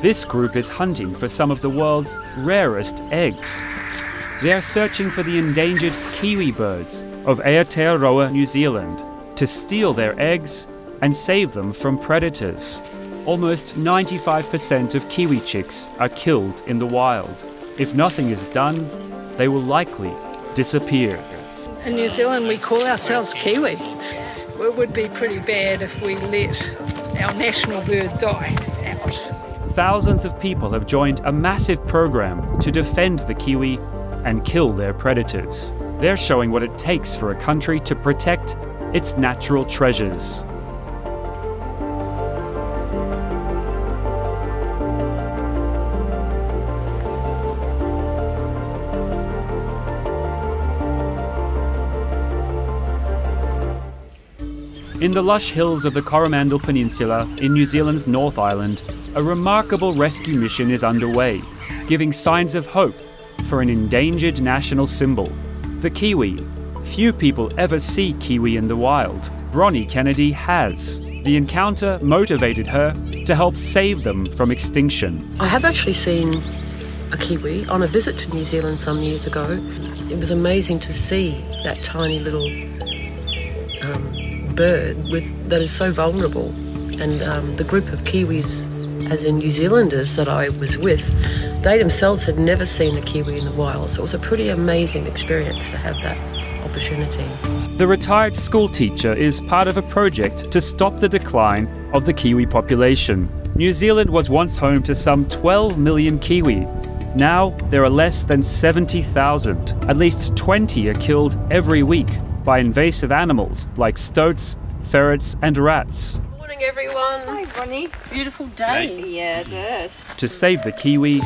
This group is hunting for some of the world's rarest eggs. They are searching for the endangered kiwi birds of Aotearoa, New Zealand, to steal their eggs and save them from predators. Almost 95% of kiwi chicks are killed in the wild. If nothing is done, they will likely disappear. In New Zealand, we call ourselves Kiwi. It would be pretty bad if we let our national bird die out. Thousands of people have joined a massive program to defend the kiwi and kill their predators. They're showing what it takes for a country to protect its natural treasures. In the lush hills of the Coromandel Peninsula in New Zealand's North Island, a remarkable rescue mission is underway, giving signs of hope for an endangered national symbol, the kiwi. Few people ever see kiwi in the wild. Bronnie Kennedy has. The encounter motivated her to help save them from extinction. I have actually seen a kiwi on a visit to New Zealand some years ago. It was amazing to see that tiny little bird that is so vulnerable, and the group of kiwis, as in New Zealanders that I was with, they themselves had never seen a kiwi in the wild, so it was a pretty amazing experience to have that opportunity. The retired school teacher is part of a project to stop the decline of the kiwi population. New Zealand was once home to some 12 million kiwi. Now there are less than 70,000. At least 20 are killed every week by invasive animals like stoats, ferrets and rats. Good morning, everyone. Hi, Bonnie. Beautiful day. Yeah, it is. To save the kiwi,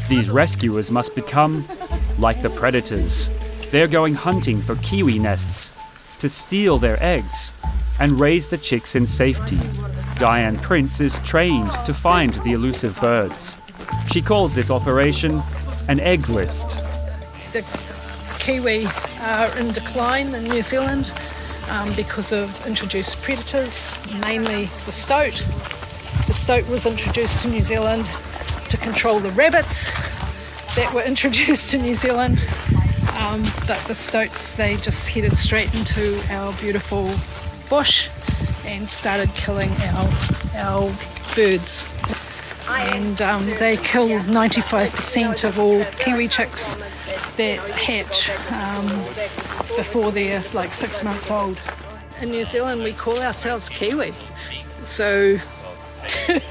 these rescuers must become like the predators. They're going hunting for kiwi nests to steal their eggs and raise the chicks in safety. Diane Prince is trained to find the elusive birds. She calls this operation an egg lift. The kiwi are in decline in New Zealand because of introduced predators, mainly the stoat. The stoat was introduced to New Zealand to control the rabbits that were introduced to New Zealand, but the stoats, they just headed straight into our beautiful bush and started killing our birds. And they kill 95% of all kiwi chicks that hatch before they're like 6 months old. In New Zealand, we call ourselves Kiwi, so it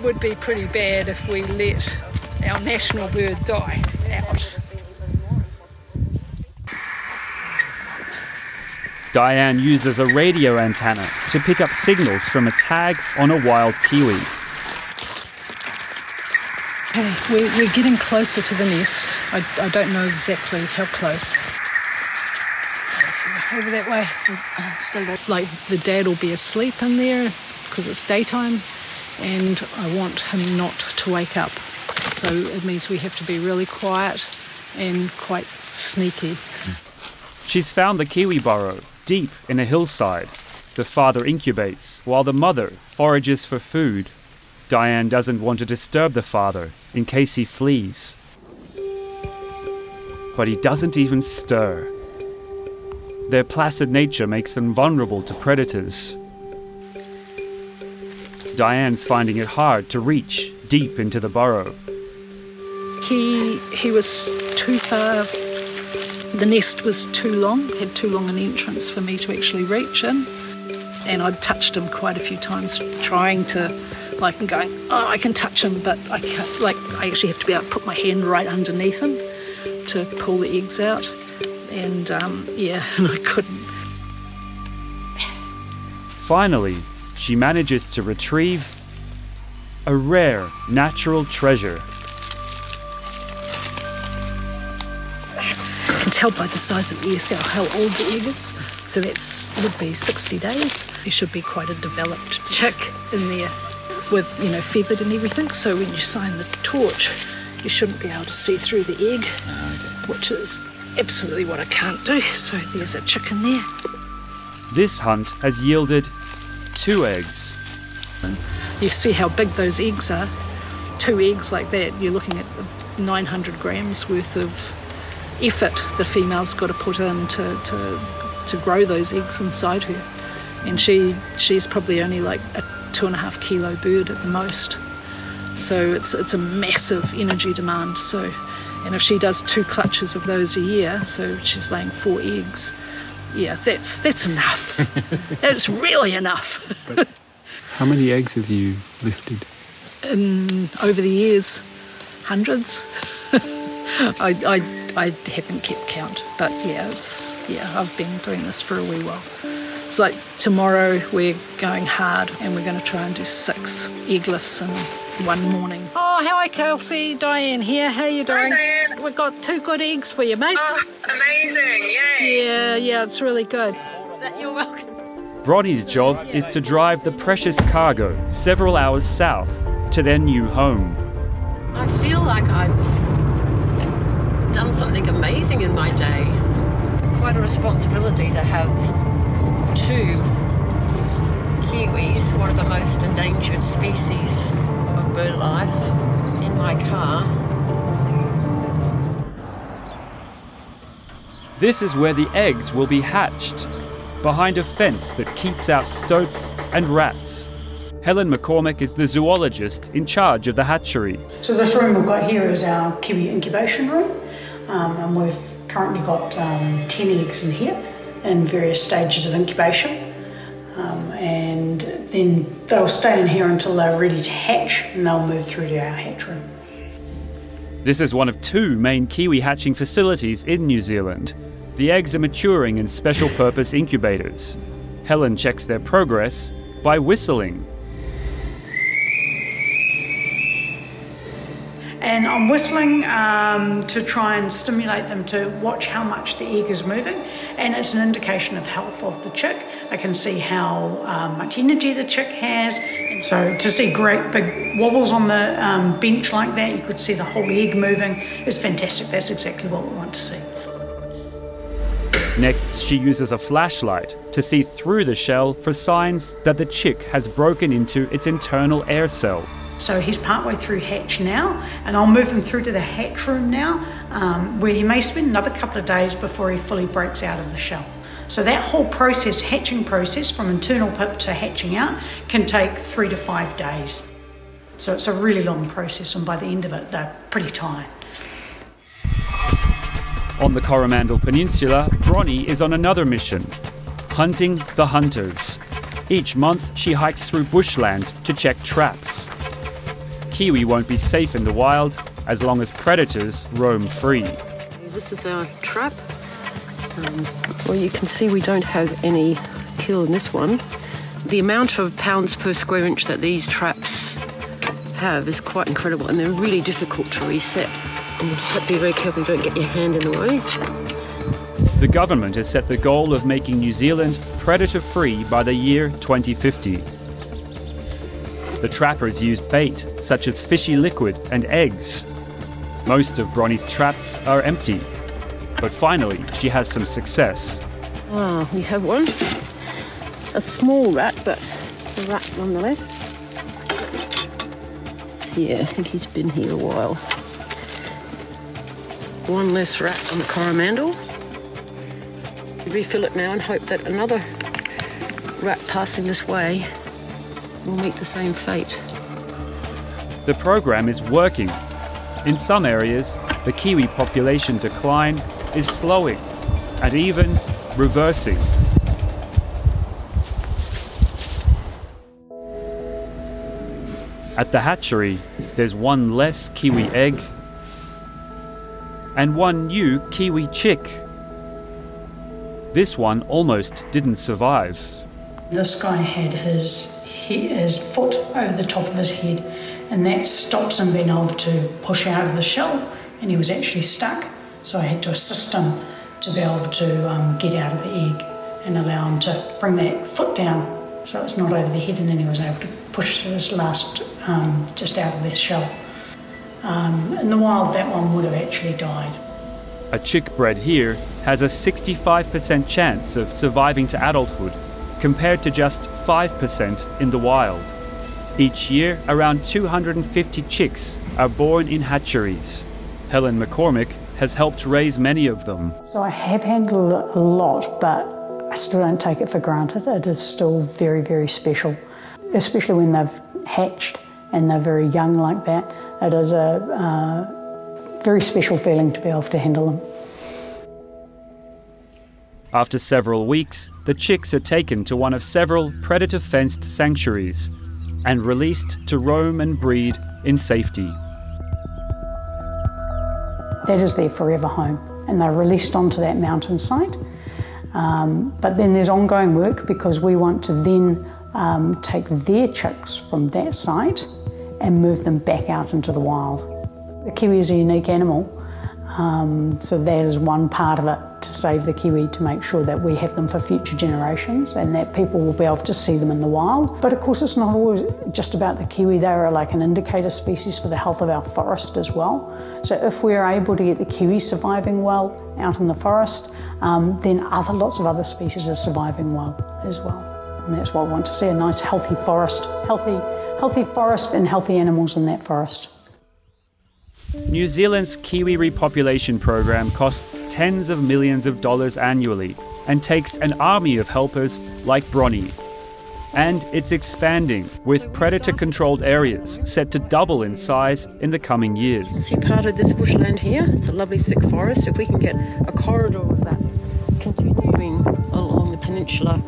would be pretty bad if we let our national bird die out. Diane uses a radio antenna to pick up signals from a tag on a wild kiwi. Okay, we're getting closer to the nest. I don't know exactly how close. So over that way. Like the dad will be asleep in there because it's daytime, and I want him not to wake up. So it means we have to be really quiet and quite sneaky. She's found the kiwi burrow deep in a hillside. The father incubates while the mother forages for food. Diane doesn't want to disturb the father in case he flees. But he doesn't even stir. Their placid nature makes them vulnerable to predators. Diane's finding it hard to reach deep into the burrow. He was too far. The nest was too long, had too long an entrance for me to actually reach in. And I'd touched him quite a few times, trying to, and going, oh, I can touch him, but I can't, I actually have to be able to put my hand right underneath him to pull the eggs out. And and I couldn't. Finally, she manages to retrieve a rare natural treasure. You can tell by the size of the egg how old the egg is. So would be 60 days. There should be quite a developed chick in there with, feathered and everything. So when you shine the torch, you shouldn't be able to see through the egg, which is absolutely what I can't do. So there's a chick in there. This hunt has yielded 2 eggs. You see how big those eggs are. 2 eggs like that, you're looking at 900 grams worth of effort the female's got to put in to grow those eggs inside her. And she's probably only like a 2.5 kilo bird at the most. So it's a massive energy demand. So, and if she does 2 clutches of those a year, so she's laying 4 eggs, yeah, that's enough. That's really enough. How many eggs have you lifted? Over the years, hundreds. I haven't kept count, but I've been doing this for a wee while. It's like tomorrow we're going hard and we're going to try and do 6 egg lifts in one morning. Oh, hi Kelsey, Diane here. How you doing? Hi Diane. We've got 2 good eggs for you, mate. Oh, amazing! Yay! Yeah, it's really good. You're welcome. Bronnie's job is to drive the precious cargo several hours south to their new home. I feel like I've done something amazing in my day. Quite a responsibility to have 2 kiwis, one of the most endangered species of bird life, in my car. This is where the eggs will be hatched, behind a fence that keeps out stoats and rats. Helen McCormick is the zoologist in charge of the hatchery. So this room we've got here is our kiwi incubation room, and we've currently got 10 eggs in here in various stages of incubation, and then they'll stay in here until they're ready to hatch, and they'll move through to our hatch room. This is one of 2 main kiwi hatching facilities in New Zealand. The eggs are maturing in special purpose incubators. Helen checks their progress by whistling. And I'm whistling to try and stimulate them to watch how much the egg is moving, and it's an indication of health of the chick. I can see how much energy the chick has. And so to see great big wobbles on the bench like that, you could see the whole egg moving, is fantastic. That's exactly what we want to see. Next, she uses a flashlight to see through the shell for signs that the chick has broken into its internal air cell. So he's partway through hatch now, and I'll move him through to the hatch room now, where he may spend another couple of days before he fully breaks out of the shell. So that whole process, hatching process, from internal pip to hatching out, can take 3 to 5 days. So it's a really long process, and by the end of it, they're pretty tired. On the Coromandel Peninsula, Bronnie is on another mission, hunting the hunters. Each month, she hikes through bushland to check traps. Kiwi won't be safe in the wild as long as predators roam free. This is our trap. Well, you can see we don't have any kill in this one. The amount of pounds per square inch that these traps have is quite incredible, and they're really difficult to reset. And you have to be very careful you don't get your hand in the way. The government has set the goal of making New Zealand predator-free by the year 2050. The trappers use bait such as fishy liquid and eggs. Most of Bronnie's traps are empty, but finally she has some success. Ah, we have one. A small rat, but a rat nonetheless. Yeah, I think he's been here a while. One less rat on the Coromandel. Refill it now and hope that another rat passing this way will meet the same fate. The program is working. In some areas, the kiwi population decline is slowing and even reversing. At the hatchery, there's one less kiwi egg and one new kiwi chick. This one almost didn't survive. This guy had his foot over the top of his head, and that stops him being able to push out of the shell, and he was actually stuck. So I had to assist him to be able to get out of the egg and allow him to bring that foot down so it's not over the head, and then he was able to push his last just out of the shell. In the wild, that one would have actually died. A chick bred here has a 65% chance of surviving to adulthood, compared to just 5% in the wild. Each year, around 250 chicks are born in hatcheries. Helen McCormick has helped raise many of them. So I have handled it a lot, but I still don't take it for granted. It is still very, very special, especially when they've hatched and they're very young like that. It is a very special feeling to be able to handle them. After several weeks, the chicks are taken to one of several predator-fenced sanctuaries and released to roam and breed in safety. That is their forever home, and they're released onto that mountainside. But then there's ongoing work because we want to then take their chicks from that site and move them back out into the wild. The kiwi is a unique animal, so that is one part of it, to save the kiwi, to make sure that we have them for future generations and that people will be able to see them in the wild. But of course it's not always just about the kiwi. They are like an indicator species for the health of our forest as well. So if we're able to get the kiwi surviving well out in the forest, then lots of other species are surviving well as well. And that's what we want to see, a nice healthy forest, healthy forest and healthy animals in that forest. New Zealand's kiwi repopulation program costs tens of millions of dollars annually and takes an army of helpers like Bronnie. And it's expanding, with predator-controlled areas set to double in size in the coming years. See part of this bushland here? It's a lovely thick forest. If we can get a corridor of that continuing along the peninsula,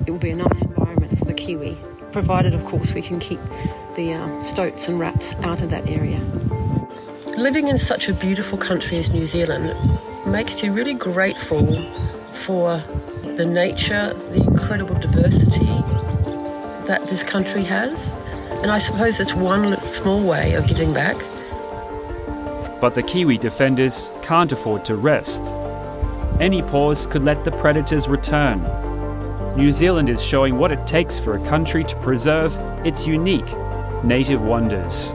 it will be a nice environment for the kiwi, provided, of course, we can keep the stoats and rats out of that area. Living in such a beautiful country as New Zealand makes you really grateful for the nature, the incredible diversity that this country has. And I suppose it's one small way of giving back. But the kiwi defenders can't afford to rest. Any pause could let the predators return. New Zealand is showing what it takes for a country to preserve its unique native wonders.